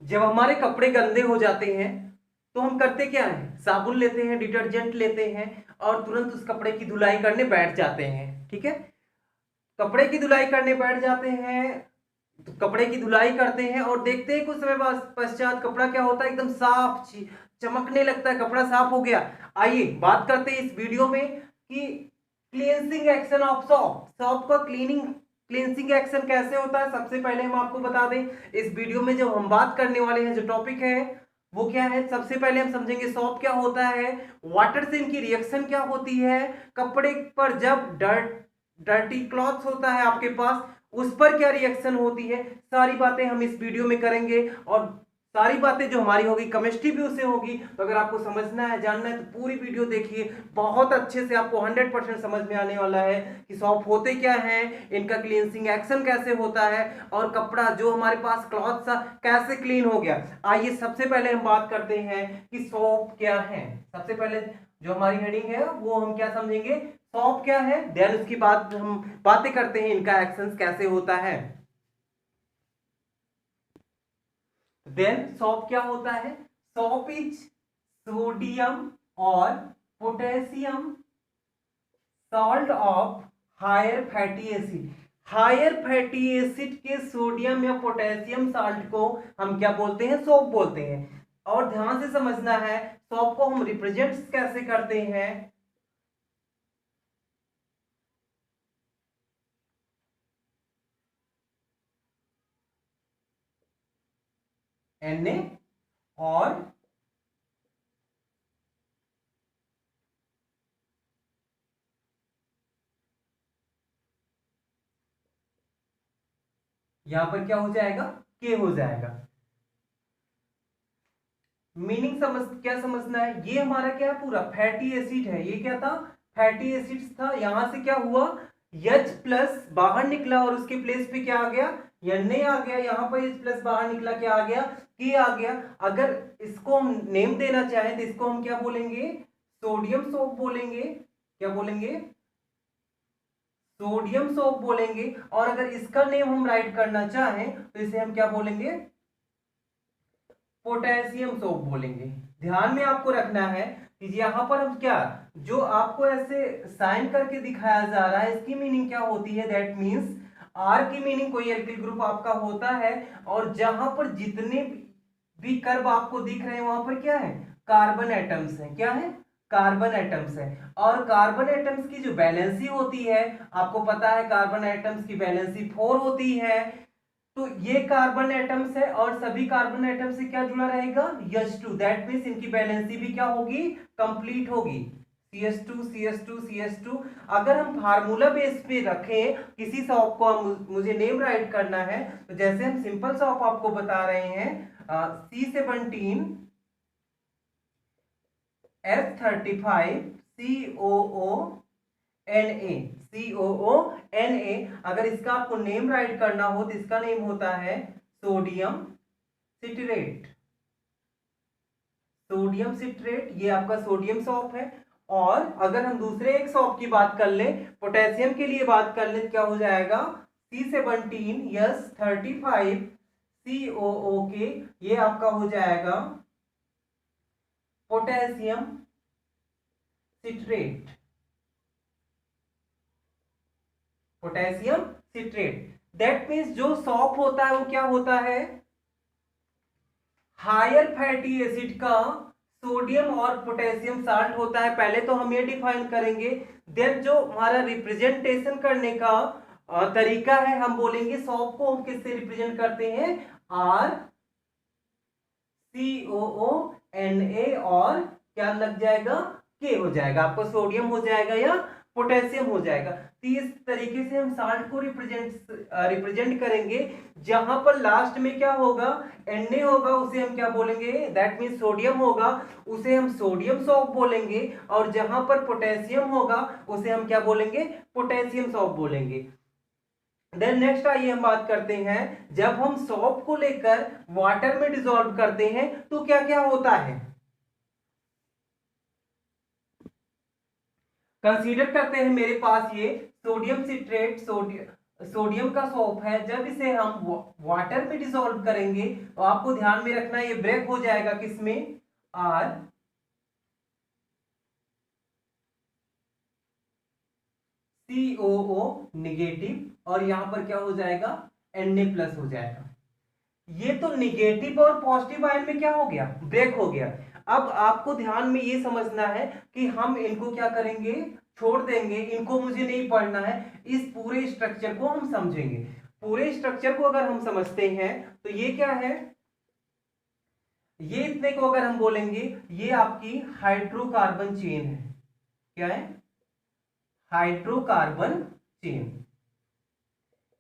जब हमारे कपड़े गंदे हो जाते हैं तो हम करते क्या है, साबुन लेते हैं, डिटर्जेंट लेते हैं और तुरंत उस कपड़े की धुलाई करने बैठ जाते हैं। ठीक है, कपड़े की धुलाई करने बैठ जाते हैं, तो कपड़े की धुलाई करते हैं और देखते हैं कुछ समय पश्चात कपड़ा क्या होता है, एकदम साफ चमकने लगता है, कपड़ा साफ हो गया। आइए बात करते हैं इस वीडियो में कि cleansing action of shop, shop का क्लींसिंग एक्शन कैसे होता है। सबसे पहले हम आपको बता दें, इस वीडियो में जो हम बात करने वाले हैं, जो टॉपिक है वो क्या है। सबसे पहले हम समझेंगे सॉप क्या होता है, वाटर से इनकी रिएक्शन क्या होती है, कपड़े पर जब डर्टी क्लॉथ्स होता है आपके पास, उस पर क्या रिएक्शन होती है, सारी बातें हम इस वीडियो में करेंगे। और सारी बातें जो हमारी होगी, केमिस्ट्री भी उससे होगी। तो अगर आपको समझना है, जानना है, तो पूरी वीडियो देखिए, बहुत अच्छे से आपको 100% समझ में आने वाला है कि सॉप होते क्या हैं, इनका क्लींसिंग एक्शन कैसे होता है और कपड़ा जो हमारे पास क्लॉथ था कैसे क्लीन हो गया। आइए सबसे पहले हम बात करते हैं कि सॉप क्या है। सबसे पहले जो हमारी हेडिंग है वो हम क्या समझेंगे, सॉप क्या है, देन उसकी बाद हम बातें करते हैं इनका एक्शन कैसे होता है। देन सॉप क्या होता है, सॉप इज सोडियम और potassium salt of higher fatty acid. Higher fatty acid के सोडियम या पोटेशियम साल्ट को हम क्या बोलते हैं, सॉप बोलते हैं। और ध्यान से समझना है, सॉप को हम रिप्रेजेंट कैसे करते हैं, Na और यहां पर क्या हो जाएगा, के हो जाएगा। मीनिंग समझ, क्या समझना है, ये हमारा क्या है, पूरा फैटी एसिड है। ये क्या था, फैटी एसिड था। यहां से क्या हुआ, H प्लस बाहर निकला और उसके प्लेस पे क्या आ गया, Na आ गया। यहां पर H प्लस बाहर निकला, क्या आ गया, के आ गया। अगर इसको हम नेम देना चाहें तो इसको हम क्या बोलेंगे, सोडियम सोप बोलेंगे। क्या बोलेंगे, सोडियम सोप बोलेंगे। और अगर इसका नेम हम राइट करना चाहें तो इसे हम क्या बोलेंगे, पोटेशियम सोप बोलेंगे। ध्यान में आपको रखना है कि यहां पर हम क्या, जो आपको ऐसे साइन करके दिखाया जा रहा है, इसकी मीनिंग क्या होती है, दैट मींस आर की मीनिंग कोई एल्किल ग्रुप आपका होता है और जहां पर जितने भी कर्व आपको दिख रहे हैं वहां पर क्या है, कार्बन एटम्स है। क्या है, कार्बन एटम्स है। और कार्बन एटम्स की जो वैलेंसी होती है, आपको पता है कार्बन एटम्स की वैलेंसी 4 होती है। तो ये कार्बन एटम्स है और सभी कार्बन एटम से क्या जुड़ा रहेगा, H2। दैट मींस इनकी वैलेंसी भी क्या होगी, कंप्लीट होगी। CH2 CH2 CH2। अगर हम फार्मूला बेस पे रखें किसी सॉप को, मुझे नेम राइट करना है, तो जैसे हम सिंपल सॉप आपको बता रहे हैं, C17 F35 COO Na। अगर इसका आपको नेम राइट करना हो तो इसका नेम होता है सोडियम सिट्रेट। सोडियम सिट्रेट ये आपका सोडियम सॉल्ट है। और अगर हम दूसरे एक सॉल्ट की बात कर ले, पोटेशियम के लिए बात कर ले, तो क्या हो जाएगा, C17S35 COO के, ये आपका हो जाएगा potassium citrate. Potassium citrate, that means जो सॉल्ट होता है वो क्या होता है, हायर फैटी एसिड का सोडियम और पोटेशियम साल्ट होता है। पहले तो हम ये डिफाइन करेंगे, देन जो हमारा रिप्रेजेंटेशन करने का तरीका है, हम बोलेंगे सॉल्ट को हम किससे रिप्रेजेंट करते हैं, आर COO Na और क्या लग जाएगा, के हो जाएगा। आपको सोडियम हो जाएगा या पोटेशियम हो जाएगा। तो इस तरीके से हम साल्ट को रिप्रेजेंट करेंगे। जहां पर लास्ट में क्या होगा, Na होगा, उसे हम क्या बोलेंगे, दैट मीन सोडियम होगा, उसे हम सोडियम सॉल्ट बोलेंगे। और जहां पर पोटेशियम होगा उसे हम क्या बोलेंगे, पोटेशियम सॉल्ट बोलेंगे। देन नेक्स्ट आइए हम बात करते हैं, जब हम सॉप को लेकर वाटर में डिसॉल्व करते हैं तो क्या क्या होता है। कंसीडर करते हैं मेरे पास ये सोडियम सिट्रेट, सोडियम सोडियम का सॉल्ट है, जब इसे हम वाटर में डिसॉल्व करेंगे तो आपको ध्यान में रखना है ये ब्रेक हो जाएगा किसमें, आर COO निगेटिव, और यहां पर क्या हो जाएगा, Na+ हो जाएगा। ये तो निगेटिव और पॉजिटिव आयन में क्या हो गया, ब्रेक हो गया। अब आपको ध्यान में ये समझना है कि हम इनको क्या करेंगे, छोड़ देंगे, इनको मुझे नहीं पढ़ना है, इस पूरे स्ट्रक्चर को हम समझेंगे। पूरे स्ट्रक्चर को अगर हम समझते हैं तो ये क्या है, ये इतने को अगर हम बोलेंगे, ये आपकी हाइड्रोकार्बन चेन है। क्या है, हाइड्रोकार्बन चेन,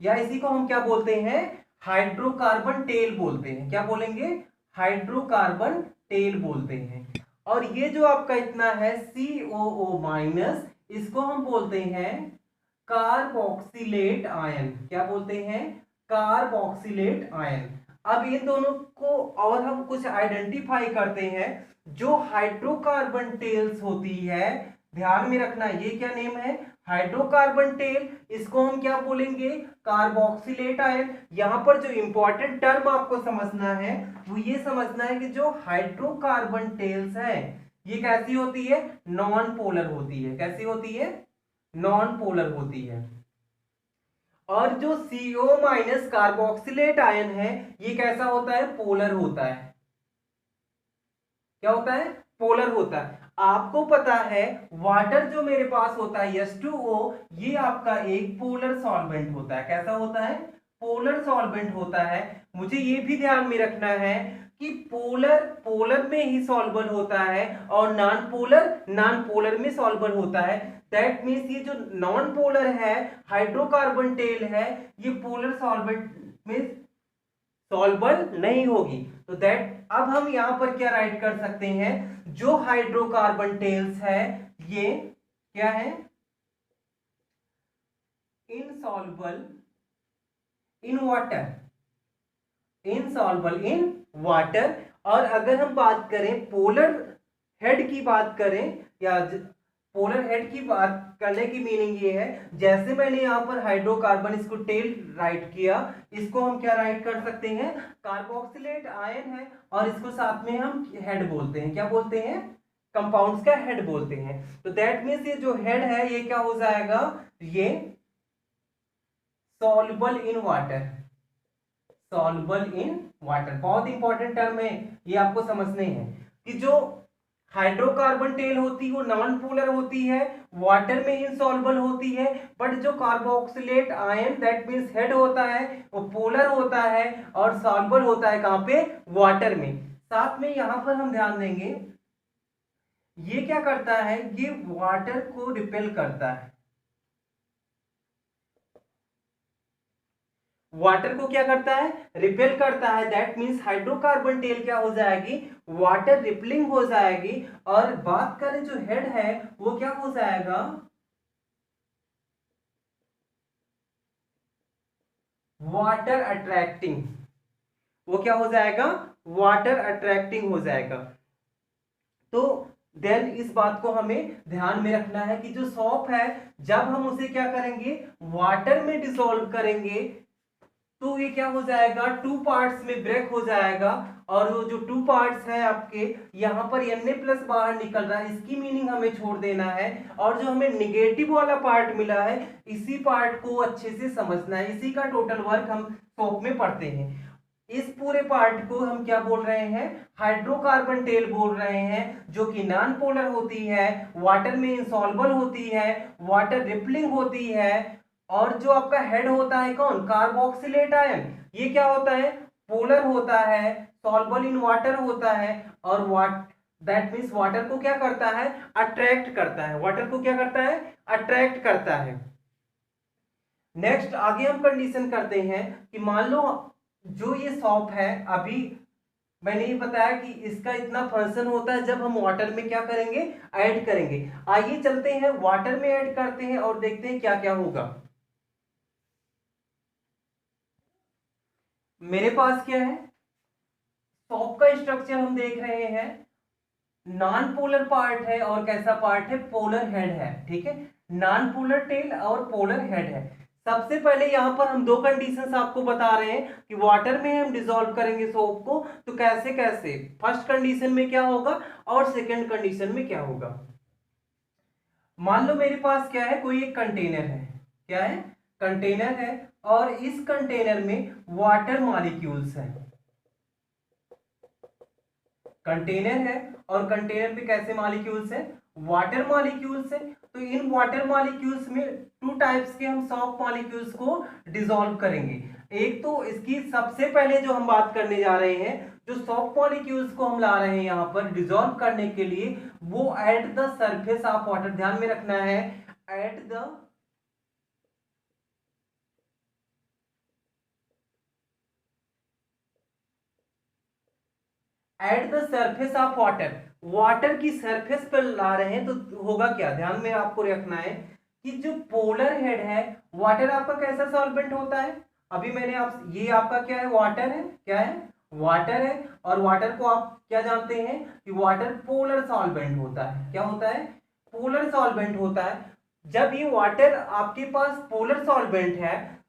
या इसी को हम क्या बोलते हैं, हाइड्रोकार्बन टेल बोलते हैं। क्या बोलेंगे, हाइड्रोकार्बन टेल बोलते हैं। और ये जो आपका इतना है COO-, इसको हम बोलते हैं कार्बोक्सिलेट आयन। क्या बोलते हैं, कार्बोक्सिलेट आयन। अब इन दोनों को और हम कुछ आइडेंटिफाई करते हैं। जो हाइड्रोकार्बन टेल्स होती है, ध्यान में रखना, ये क्या नेम है, हाइड्रोकार्बन टेल, इसको हम क्या बोलेंगे, कार्बोक्सिलेट आयन। यहां पर जो इंपॉर्टेंट टर्म आपको समझना है वो ये समझना है कि जो हाइड्रोकार्बन टेल्स है ये कैसी होती है, नॉन पोलर होती है। कैसी होती है, नॉन पोलर होती है। और जो CO- कार्बोक्सिलेट आयन है ये कैसा होता है, पोलर होता है। क्या होता है, पोलर होता है। आपको पता है वाटर जो मेरे पास होता है H2O, ये आपका एक पोलर सॉल्वेंट होता है। कैसा होता है, पोलर सॉल्वेंट होता है। मुझे ये भी ध्यान में रखना है कि पोलर पोलर में ही सॉल्युबल होता है और नॉन पोलर में सॉल्युबल होता है। दैट मीन्स ये जो नॉन पोलर है, हाइड्रोकार्बन टेल है, ये पोलर सॉल्वेंट में सॉल्युबल नहीं होगी। तो दैट अब हम यहां पर क्या राइट कर सकते हैं, जो हाइड्रोकार्बन टेल्स है ये क्या है, insoluble in water, insoluble in water. और अगर हम बात करें पोलर हेड की बात करें, या पोलर हेड की बात करने की मीनिंग ये है, जैसे मैंने यहां पर हाइड्रोकार्बन इसको टेल राइट किया, इसको हम क्या राइट कर सकते हैं, कार्बोक्सिलेट आयन है, और इसको साथ में हम हेड बोलते हैं। क्या बोलते हैं, कंपाउंड्स का हेड बोलते हैं। तो दैट मीन्स ये जो हेड है ये क्या हो जाएगा, ये soluble in water, soluble in water. बहुत इंपॉर्टेंट टर्म है, ये आपको समझने हैं कि जो हाइड्रोकार्बन टेल होती है वो नॉन पोलर होती है, वाटर में इनसॉल्युबल होती है। बट जो carboxylate ion that means head होता है वो पोलर होता है और सॉल्युबल होता है कहां पे, वाटर में। साथ में यहां पर हम ध्यान देंगे, ये क्या करता है, ये वाटर को रिपेल करता है। वाटर को क्या करता है, रिपेल करता है। दैट मींस हाइड्रोकार्बन टेल क्या हो जाएगी, वाटर रिपेलिंग हो जाएगी। और बात करें जो हेड है वो क्या हो जाएगा, वाटर अट्रैक्टिंग। वो क्या हो जाएगा, वाटर अट्रैक्टिंग हो जाएगा। तो देन इस बात को हमें ध्यान में रखना है कि जो सॉप है जब हम उसे क्या करेंगे, वाटर में डिसॉल्व करेंगे तो ये क्या हो जाएगा, टू पार्ट्स में ब्रेक हो जाएगा। और वो जो टू पार्ट्स है आपके, यहाँ पर Na+ बाहर निकल रहा है, इसकी मीनिंग हमें छोड़ देना है। और जो हमें निगेटिव वाला पार्ट मिला है, इसी पार्ट को अच्छे से समझना है। इसी का टोटल वर्क हम सोप में पढ़ते हैं। इस पूरे पार्ट को हम क्या बोल रहे हैं, हाइड्रोकार्बन टेल बोल रहे हैं, जो कि नॉन पोलर होती है, वाटर में इंसॉल्युबल होती है, वाटर रिपलिंग होती है। और जो आपका हेड होता है कौन, कार्बोक्सिलेट आयन, ये क्या होता है, पोलर होता है, सॉल्युबल इन वाटर होता है। और दैट मींस वाटर को क्या करता है, अट्रैक्ट करता है। वाटर को क्या करता है, अट्रैक्ट करता है। नेक्स्ट आगे हम कंडीशन करते हैं कि मान लो जो ये सॉप है, अभी मैंने ये बताया कि इसका इतना फंक्शन होता है जब हम वाटर में क्या करेंगे, ऐड करेंगे। आइए चलते हैं वाटर में ऐड करते हैं और देखते हैं क्या क्या होगा। मेरे पास क्या है, सॉप का स्ट्रक्चर हम देख रहे हैं, नॉन पोलर पार्ट है और कैसा पार्ट है, पोलर हेड है। ठीक है, नॉन पोलर टेल और पोलर हेड है। सबसे पहले यहां पर हम दो कंडीशंस आपको बता रहे हैं कि वाटर में हम डिसॉल्व करेंगे सोप को, तो कैसे कैसे, फर्स्ट कंडीशन में क्या होगा और सेकंड कंडीशन में क्या होगा। मान लो मेरे पास क्या है, कोई एक कंटेनर है, क्या है, कंटेनर है, और इस कंटेनर में वाटर मॉलिक्यूल्स है, कंटेनर है और कंटेनर पे कैसे मॉलिक्यूल्स है, वाटर मॉलिक्यूल्स है। तो इन वाटर मॉलिक्यूल्स में टू टाइप्स के हम सॉफ्ट मॉलिक्यूल्स को डिसॉल्व करेंगे। एक तो इसकी सबसे पहले जो हम बात करने जा रहे हैं, जो सॉफ्ट मॉलिक्यूल्स को हम ला रहे हैं यहां पर डिसॉल्व करने के लिए, वो at the surface of water, ध्यान में रखना है, at the surface of water, water की सरफेस पर ला रहे हैं, तो होगा क्या, ध्यान में आपको रखना है कि जो पोलर हेड है, वाटर आपका कैसा सॉल्वेंट होता है, अभी मैंने आप, ये आपका क्या है, वाटर है, क्या है, वाटर है, और वाटर को आप क्या जानते हैं कि वाटर पोलर सॉल्वेंट होता है, क्या होता है, पोलर सॉल्वेंट होता है। जब ये वाटर आपके पास पोलर सॉल्वेंट है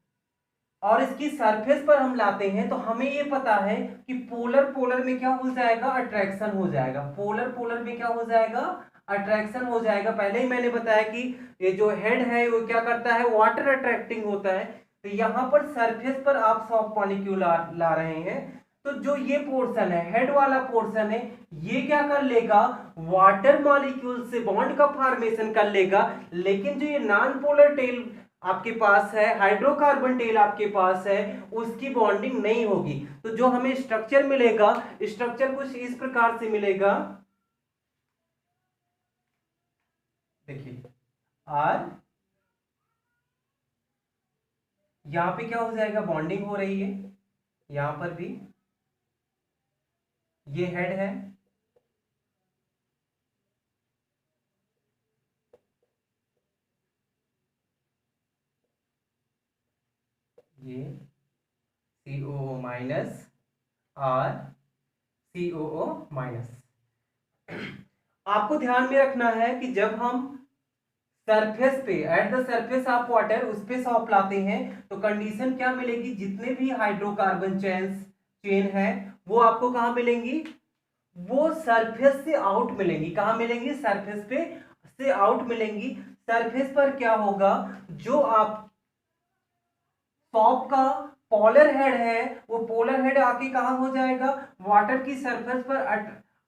और इसकी सरफेस पर हम लाते हैं, तो हमें ये पता है कि पोलर पोलर में क्या हो जाएगा, अट्रैक्शन हो जाएगा, पोलर पोलर में क्या हो जाएगा, अट्रैक्शन हो जाएगा। पहले ही मैंने बताया कि ये जो हेड है वो क्या करता है, वाटर अट्रैक्टिंग होता है। तो यहां पर सरफेस पर आप सॉफ्ट मॉलिक्यूल ला रहे हैं, तो जो ये पोर्शन है, हेड वाला पोर्शन है, ये क्या कर लेगा, वाटर मॉलिक्यूल से बॉन्ड का फॉर्मेशन कर लेगा। लेकिन जो ये नॉन पोलर टेल आपके पास है, हाइड्रोकार्बन टेल आपके पास है, उसकी बॉन्डिंग नहीं होगी। तो जो हमें स्ट्रक्चर मिलेगा, स्ट्रक्चर कुछ इस प्रकार से मिलेगा, देखिए आर, यहां पे क्या हो जाएगा, बॉन्डिंग हो रही है, यहां पर भी ये हेड है, ये COO माइनस और COO माइनस। आपको ध्यान में रखना है कि जब हम सरफेस पे, at the surface of water, उस पे सॉफ्ट लाते हैं, तो कंडीशन क्या मिलेगी, जितने भी हाइड्रोकार्बन चेन है वो आपको कहां मिलेंगी, वो सरफेस से आउट मिलेंगी, कहां मिलेंगी, सरफेस पे से आउट मिलेंगी। सरफेस पर क्या होगा, जो आप सॉफ्ट का पोलर हेड है, वो पोलर हेड आके कहां हो जाएगा, वाटर की सरफेस पर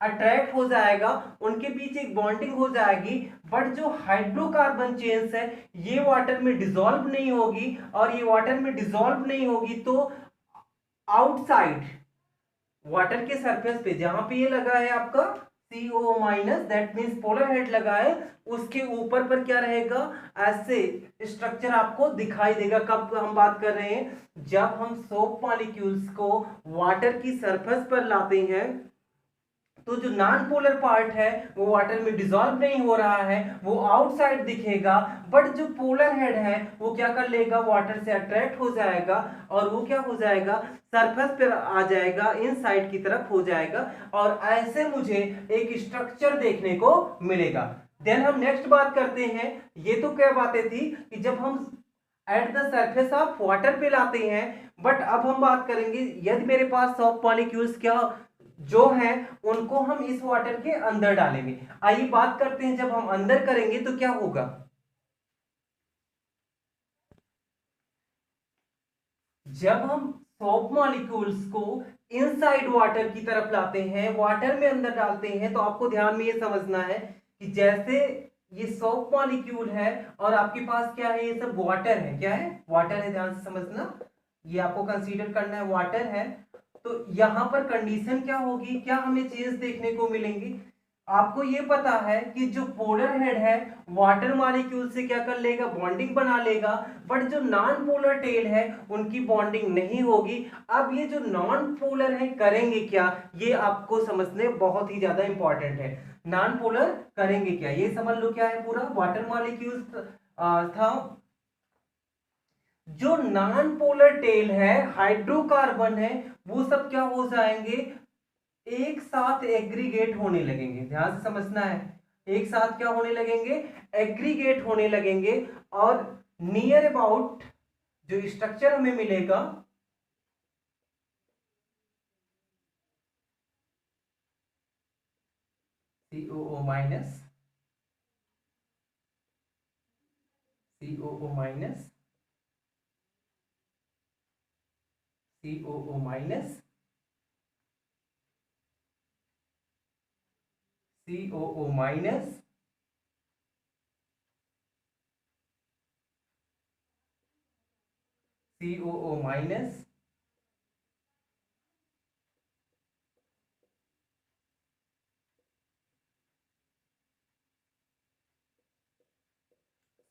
अट्रैक्ट हो जाएगा, उनके बीच एक बॉन्डिंग हो जाएगी। बट जो हाइड्रोकार्बन चेन्स है, ये वाटर में डिसॉल्व नहीं होगी, और ये वाटर में डिसॉल्व नहीं होगी तो आउटसाइड वाटर के सरफेस पे, जहां पे ये लगा है आपका CO minus, that means polar head लगा है, उसके ऊपर पर क्या रहेगा, ऐसे स्ट्रक्चर आपको दिखाई देगा। कब हम बात कर रहे हैं, जब हम सोप मॉलिक्यूल्स को वाटर की सरफेस पर लाते हैं, तो जो नॉन पोलर पार्ट है वो वाटर में डिसॉल्व नहीं हो रहा है, वो आउटसाइड दिखेगा। बट जो पोलर हेड है वो क्या कर लेगा, वाटर से अट्रैक्ट हो जाएगा, और वो क्या हो जाएगा, सरफेस पर आ जाएगा, इनसाइड की तरफ हो जाएगा, और ऐसे मुझे एक स्ट्रक्चर देखने को मिलेगा। देन हम नेक्स्ट बात करते हैं, ये तो क्या बातें थी कि जब हम at the surface of water पे लाते हैं, बट अब हम बात करेंगे यदि मेरे पास सॉफ्ट मॉलिक्यूल्स क्या जो हैं उनको हम इस वाटर के अंदर डालेंगे। आइए बात करते हैं, जब हम अंदर करेंगे तो क्या होगा, जब हम सॉफ्ट मॉलिक्यूल्स को इनसाइड वाटर की तरफ लाते हैं, वाटर में अंदर डालते हैं, तो आपको ध्यान में ये समझना है कि जैसे ये सॉफ्ट मॉलिक्यूल है और आपके पास क्या है, ये सब वाटर है, क्या है, वाटर है, ध्यान से समझना, ये आपको कंसीडर करना है, वाटर है। तो यहां पर कंडीशन क्या होगी, क्या हमें चेंज देखने को मिलेंगी, आपको ये पता है कि जो पोलर हेड है वाटर मॉलिक्यूल से क्या कर लेगा, बॉन्डिंग बना लेगा, बट जो नॉन पोलर टेल है उनकी बॉन्डिंग नहीं होगी। अब ये जो नॉन पोलर है करेंगे क्या, ये आपको समझने बहुत ही ज्यादा इंपॉर्टेंट है। नॉन पोलर करेंगे क्या, ये समझ लो क्या है, पूरा वाटर मॉलिक्यूल था, जो नॉन पोलर टेल है, हाइड्रोकार्बन है, वो सब क्या हो जाएंगे, एक साथ एग्रीगेट होने लगेंगे, ध्यान से समझना है, एक साथ क्या होने लगेंगे, एग्रीगेट होने लगेंगे, और नियर अबाउट जो स्ट्रक्चर हमें मिलेगा COO minus COO minus COO minus COO minus COO minus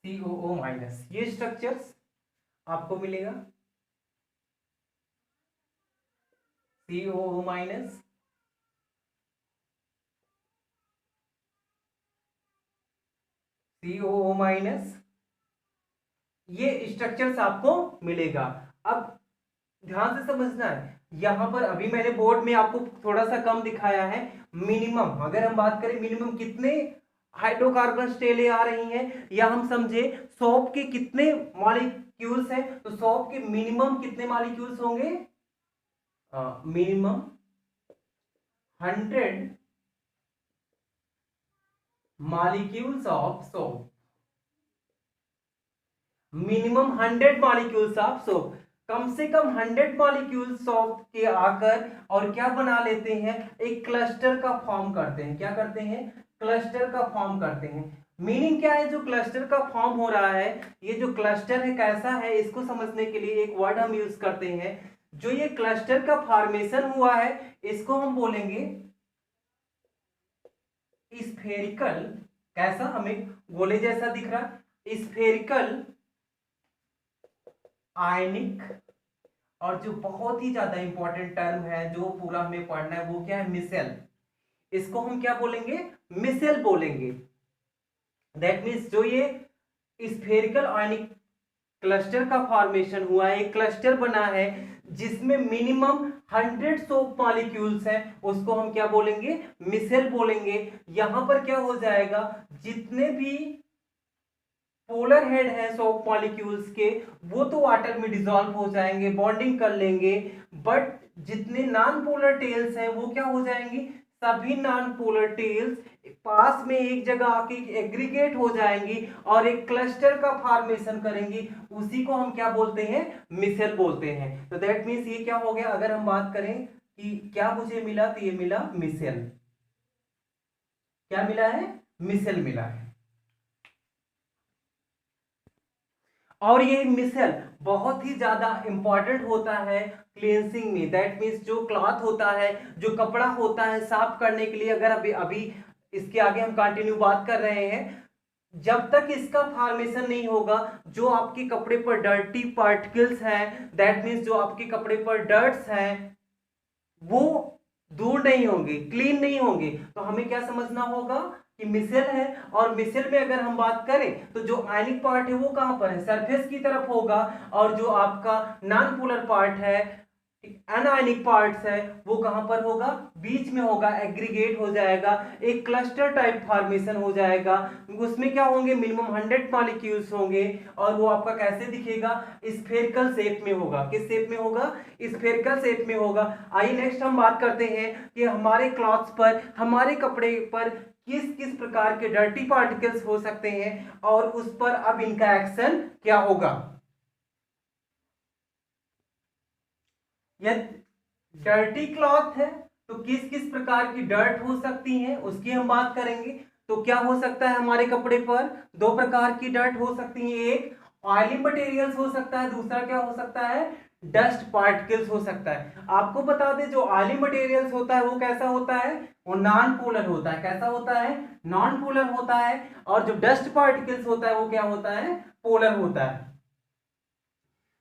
COO minus, ये स्ट्रक्चर्स आपको मिलेगा। COO माइनस COO माइनस, ये स्ट्रक्चर्स आपको मिलेगा। अब ध्यान से समझना है, यहां पर अभी मैंने बोर्ड में आपको थोड़ा सा कम दिखाया है। मिनिमम अगर हम बात करें मिनिमम कितने हाइड्रोकार्बन टेलें आ रही हैं, या हम समझे सोप के कितने मॉलिक्यूल्स हैं, तो सोप के मिनिमम कितने मॉलिक्यूल्स होंगे, minimum 100 molecules of soap, minimum 100 molecules of soap, कम से कम 100 मॉलिक्यूल्स सोप के आकर और क्या बना लेते हैं, एक क्लस्टर का फॉर्म करते हैं। क्या करते हैं, क्लस्टर का फॉर्म करते हैं। मीनिंग क्या है, जो क्लस्टर का फॉर्म हो रहा है, ये जो क्लस्टर है कैसा है, इसको समझने के लिए एक वर्ड हम यूज करते हैं। जो ये क्लस्टर का फॉर्मेशन हुआ है, इसको हम बोलेंगे स्फेरिकल। कैसा, हमें गोले जैसा दिख रहा, स्फेरिकल आयनिक। और जो बहुत ही ज्यादा इंपॉर्टेंट टर्म है जो पूरा हमें पढ़ना है, वो क्या है, मिसेल। इसको हम क्या बोलेंगे, मिसेल बोलेंगे। दैट मीन्स जो ये स्फेरिकल आयनिक क्लस्टर का फॉर्मेशन हुआ है, एक क्लस्टर बना है जिसमें मिनिमम 100 सोप मॉलिक्यूल्स हैं, उसको हम क्या बोलेंगे, मिसेल बोलेंगे। यहां पर क्या हो जाएगा, जितने भी पोलर हेड है सोप मॉलिक्यूल्स के, वो तो वाटर में डिसॉल्व हो जाएंगे, बॉन्डिंग कर लेंगे, बट जितने नॉन पोलर टेल्स हैं वो क्या हो जाएंगी, सभी नॉन पोलर टेल्स पास में एक जगह आके एग्रीगेट हो जाएंगी और एक क्लस्टर का फॉर्मेशन करेंगी। उसी को हम क्या बोलते हैं, मिसेल बोलते हैं। तो दैट मीन्स ये क्या हो गया, अगर हम बात करें कि क्या मुझे मिला, तो ये मिला मिसेल। क्या मिला है, मिसेल मिला है। और ये मिसेल बहुत ही ज्यादा इंपॉर्टेंट होता है क्लींसिंग में। दैट मीन्स जो क्लॉथ होता है, जो कपड़ा होता है साफ करने के लिए, अगर अभी अभी इसके आगे हम कंटिन्यू बात कर रहे हैं, जब तक इसका फॉर्मेशन नहीं होगा, जो आपके कपड़े पर डर्टी पार्टिकल्स हैं, दैट मीन्स जो आपके कपड़े पर डर्ट्स हैं, वो दूर नहीं होंगे, क्लीन नहीं होंगे। तो हमें क्या समझना होगा कि मिसेल है, और मिसेल में अगर हम बात करें तो जो आयनिक पार्ट है वो कहां पर है, सरफेस की तरफ होगा, और जो आपका नॉन पोलर पार्ट है, अनआयनिक पार्ट्स है, वो कहां पर होगा, बीच में होगा, एग्रीगेट हो जाएगा, एक क्लस्टर टाइप फॉर्मेशन हो जाएगा। उसमें क्या होंगे, मिनिमम 100 मॉलिक्यूल्स होंगे, और वो आपका कैसे दिखेगा, स्फेरिकल शेप में होगा। किस शेप में होगा, स्फेरिकल शेप में होगा। आइए नेक्स्ट हम बात करते हैं कि हमारे क्लॉथ्स पर, हमारे कपड़े पर किस किस प्रकार के डर्टी पार्टिकल्स हो सकते हैं, और उस पर अब इनका एक्शन क्या होगा। यदि डर्टी क्लॉथ है तो किस किस प्रकार की डर्ट हो सकती है, उसकी हम बात करेंगे। तो क्या हो सकता है, हमारे कपड़े पर दो प्रकार की डर्ट हो सकती है, एक ऑयली मटेरियल्स हो सकता है, दूसरा क्या हो सकता है, डस्ट पार्टिकल्स हो सकता है। आपको बता दें, जो ऑयली मटेरियल्स होता है वो कैसा होता है, वो नॉन पोलर होता है। कैसा होता है, नॉन पोलर होता है। और जो डस्ट पार्टिकल्स होता है वो क्या होता है, पोलर होता है।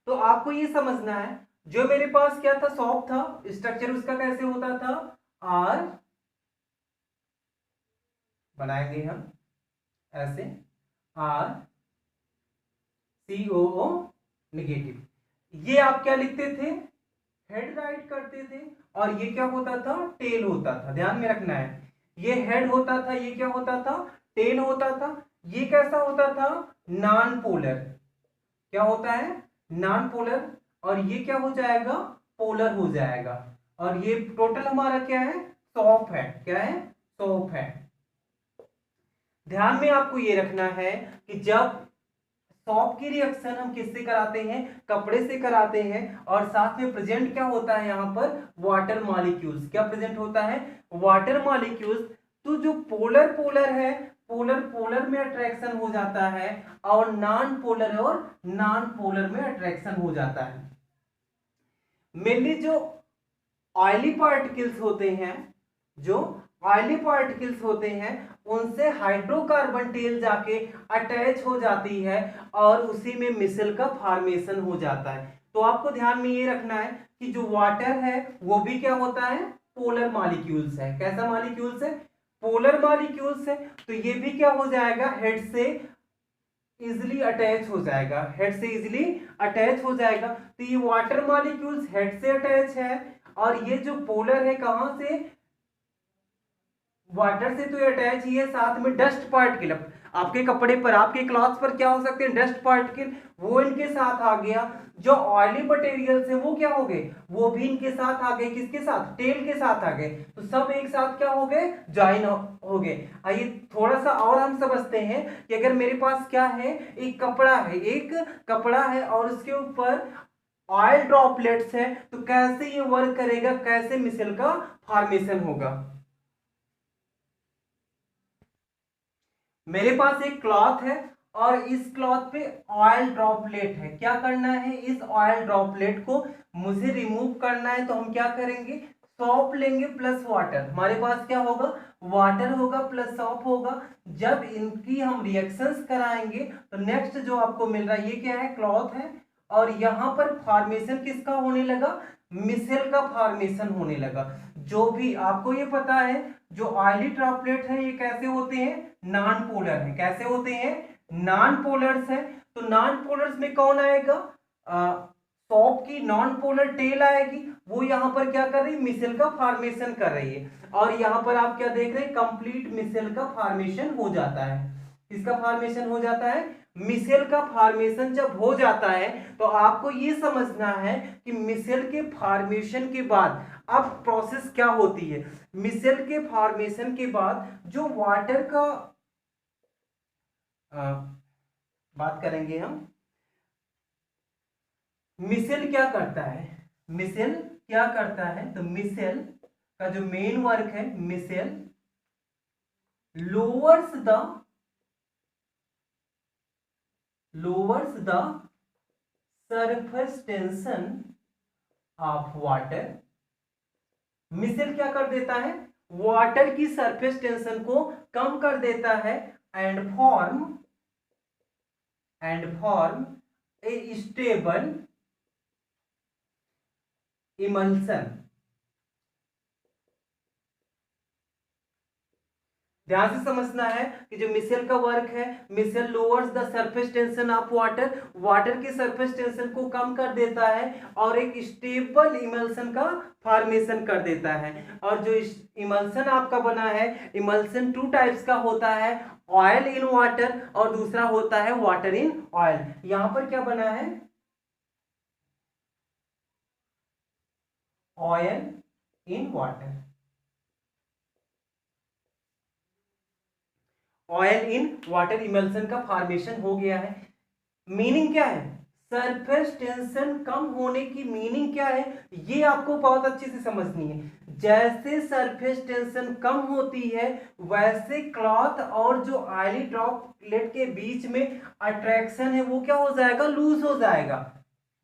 तो आपको ये समझना है, जो मेरे पास क्या था, सॉफ्ट था, स्ट्रक्चर उसका कैसे होता था, आर बनाएंगे हम ऐसे, आर COO नेगेटिव। ये आप क्या लिखते थे, हेड राइट करते थे, और ये क्या होता था, टेल होता था। ध्यान में रखना है, ये हेड होता था, ये क्या होता था, टेल होता था। ये कैसा होता था, नॉन पोलर। क्या होता है, नॉन पोलर, और ये क्या हो जाएगा, पोलर हो जाएगा। और ये टोटल हमारा क्या है, सॉप है, क्या है, सॉप है। ध्यान में आपको ये रखना है कि जब सॉप की रिएक्शन हम किससे कराते हैं, कपड़े से कराते हैं, और साथ में प्रेजेंट क्या होता है यहाँ पर, वाटर मॉलिक्यूल्स। क्या प्रेजेंट होता है, वाटर मॉलिक्यूल्स। तो जो पोलर पोलर है, पोलर पोलर में अट्रैक्शन हो जाता है, और नॉन पोलर में अट्रैक्शन हो जाता है। मेनली जो ऑयली पार्टिकल्स होते हैं, जो ऑयली पार्टिकल्स होते हैं, उनसे हाइड्रोकार्बन टेल जाके अटैच हो जाती है, और उसी में मिसल का फॉर्मेशन हो जाता है। तो आपको ध्यान में ये रखना है कि जो वाटर है वो भी क्या होता है, पोलर मॉलिक्यूल्स है। कैसा मॉलिक्यूल्स है, पोलर मॉलिक्यूल्स है। तो ये भी क्या हो जाएगा, हेड से इजिली अटैच हो जाएगा, हेड से इजिली अटैच हो जाएगा। तो ये वाटर मॉलिक्यूल्स हेड से अटैच है, और ये जो पोलर है कहां से, वाटर से तो ये अटैच ही है, साथ में डस्ट पार्टिकल आपके कपड़े पर, आपके क्लॉथ पर क्या हो सकते हैं, डस्ट पार्टिकल, वो इनके साथ आ गया। जो ऑयली मटेरियल्स है वो क्या हो गए, वो भी इनके साथ आ गए, किसके साथ, टेल के साथ आ गए। तो सब एक साथ क्या हो गए, ज्वाइन हो गए। आइए थोड़ा सा और हम समझते हैं कि अगर मेरे पास क्या है, एक कपड़ा है, एक कपड़ा है, और उसके ऊपर ऑयल ड्रॉपलेट्स है, तो कैसे ये वर्क करेगा, कैसे मिसल का फॉर्मेशन होगा। मेरे पास एक क्लॉथ है, और इस क्लॉथ पे ऑयल ड्रॉपलेट है। क्या करना है, इस ऑयल ड्रॉपलेट को मुझे रिमूव करना है। तो हम क्या करेंगे, सॉप लेंगे प्लस वाटर। हमारे पास क्या होगा, वाटर होगा प्लस सॉप होगा। जब इनकी हम रिएक्शंस कराएंगे तो नेक्स्ट जो आपको मिल रहा है, ये क्या है, क्लॉथ है, और यहां पर फॉर्मेशन किसका होने लगा, मिसेल का फॉर्मेशन होने लगा। जो भी आपको ये पता है, जो ऑयली ड्रॉपलेट है ये कैसे होते हैं, नॉन पोलर है। कैसे होते हैं, नॉन पोलर्स है। तो नॉन पोलर्स में कौन आएगा, सॉप की नॉन पोलर टेल आएगी, वो यहां पर क्या कर रही है, मिसेल का फॉर्मेशन कर रही है। और यहां पर आप क्या देख रहे हैं, कंप्लीट मिसेल का फॉर्मेशन हो जाता है। किसका फॉर्मेशन हो जाता है, मिसेल का फॉर्मेशन जब हो जाता है, तो आपको ये समझना है कि मिसेल के फॉर्मेशन के बाद अब प्रोसेस क्या होती है। मिसेल के फॉर्मेशन के बाद जो वाटर का बात करेंगे हम, मिसेल क्या करता है, मिसेल क्या करता है, तो मिसेल का जो मेन वर्क है, micelle lowers the surface tension of water. Micelle क्या कर देता है, वाटर की सरफेस टेंशन को कम कर देता है, and form A stable emulsion. ध्यान से समझना है कि जो मिसेल का वर्क है, micelle lowers the surface tension of water, water की सरफेस टेंशन को कम कर देता है, और एक स्टेबल इमल्सन का फॉर्मेशन कर देता है। और जो इमल्सन आपका बना है, इमल्सन टू टाइप्स का होता है, ऑयल इन वाटर, और दूसरा होता है वाटर इन ऑयल। यहां पर क्या बना है, oil in water, oil in water emulsion का फॉर्मेशन हो गया है। मीनिंग क्या है, सरफेस टेंशन कम होने की मीनिंग क्या है, ये आपको बहुत अच्छे से समझनी है। जैसे सरफेस टेंशन कम होती है, वैसे क्लॉथ और जो ऑयली ड्रॉपलेट के बीच में अट्रैक्शन है वो क्या हो जाएगा, लूज हो जाएगा।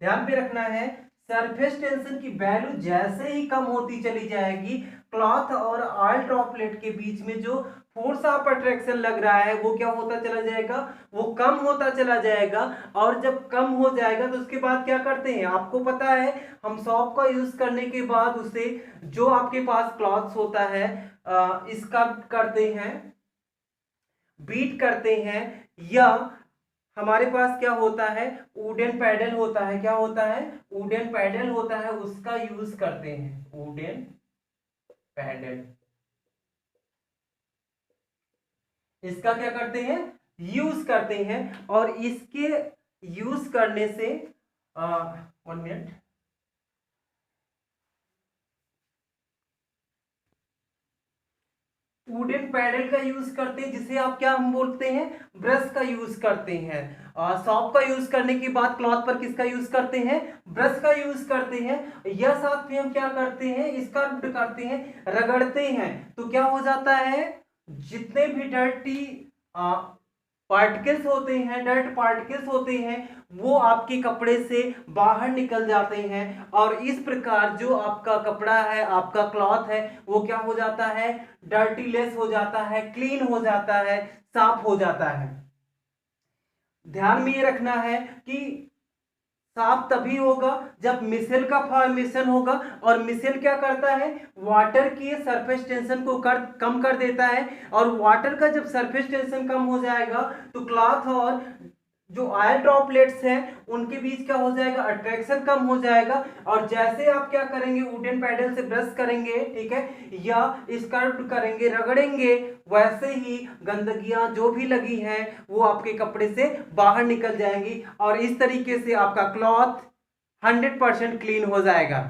ध्यान पे रखना है, सरफेस टेंशन की वैल्यू जैसे ही कम होती चली जाएगी, क्लॉथ और ऑयल ड्रॉपलेट के बीच में जो फोर्स ऑफ अट्रैक्शन लग रहा है वो क्या होता चला जाएगा, वो कम होता चला जाएगा। और जब कम हो जाएगा तो उसके बाद क्या करते हैं, आपको पता है, हम सॉप का यूज करने के बाद उसे जो आपके पास क्लॉथ्स होता है, इसका करते हैं, बीट करते हैं, या हमारे पास क्या होता है, वुडन पैडल होता है। क्या होता है, वुडन पैडल होता है, उसका यूज करते हैं, वुडन पैडल, इसका क्या करते हैं, यूज करते हैं। और इसके यूज करने से 1 मिनट। वुडन पैडल का यूज करते हैं, जिसे आप क्या हम बोलते हैं, ब्रश का यूज करते हैं। सॉप का यूज करने के बाद क्लॉथ पर किसका यूज करते हैं, ब्रश का यूज करते हैं। यह साथ में हम क्या करते हैं, इसका करते हैं, रगड़ते हैं। तो क्या हो जाता है, जितने भी डर्टी पार्टिकल्स होते हैं, डर्ट पार्टिकल्स होते हैं, वो आपके कपड़े से बाहर निकल जाते हैं। और इस प्रकार जो आपका कपड़ा है, आपका क्लॉथ है, वो क्या हो जाता है, डर्टी लेस हो जाता है, क्लीन हो जाता है, साफ हो जाता है। ध्यान में ये रखना है कि साफ तभी होगा जब मिसेल का फॉर्मेशन होगा। और मिसेल क्या करता है, वाटर की सरफेस टेंशन को कम कर देता है। और वाटर का जब सरफेस टेंशन कम हो जाएगा तो क्लॉथ और जो ऑयल ड्रॉपलेट्स हैं उनके बीच क्या हो जाएगा, अट्रैक्शन कम हो जाएगा। और जैसे आप क्या करेंगे, वुडन पैडल से ब्रश करेंगे, ठीक है, या स्क्रब करेंगे, रगड़ेंगे, वैसे ही गंदगियां जो भी लगी हैं वो आपके कपड़े से बाहर निकल जाएंगी। और इस तरीके से आपका क्लॉथ 100% क्लीन हो जाएगा।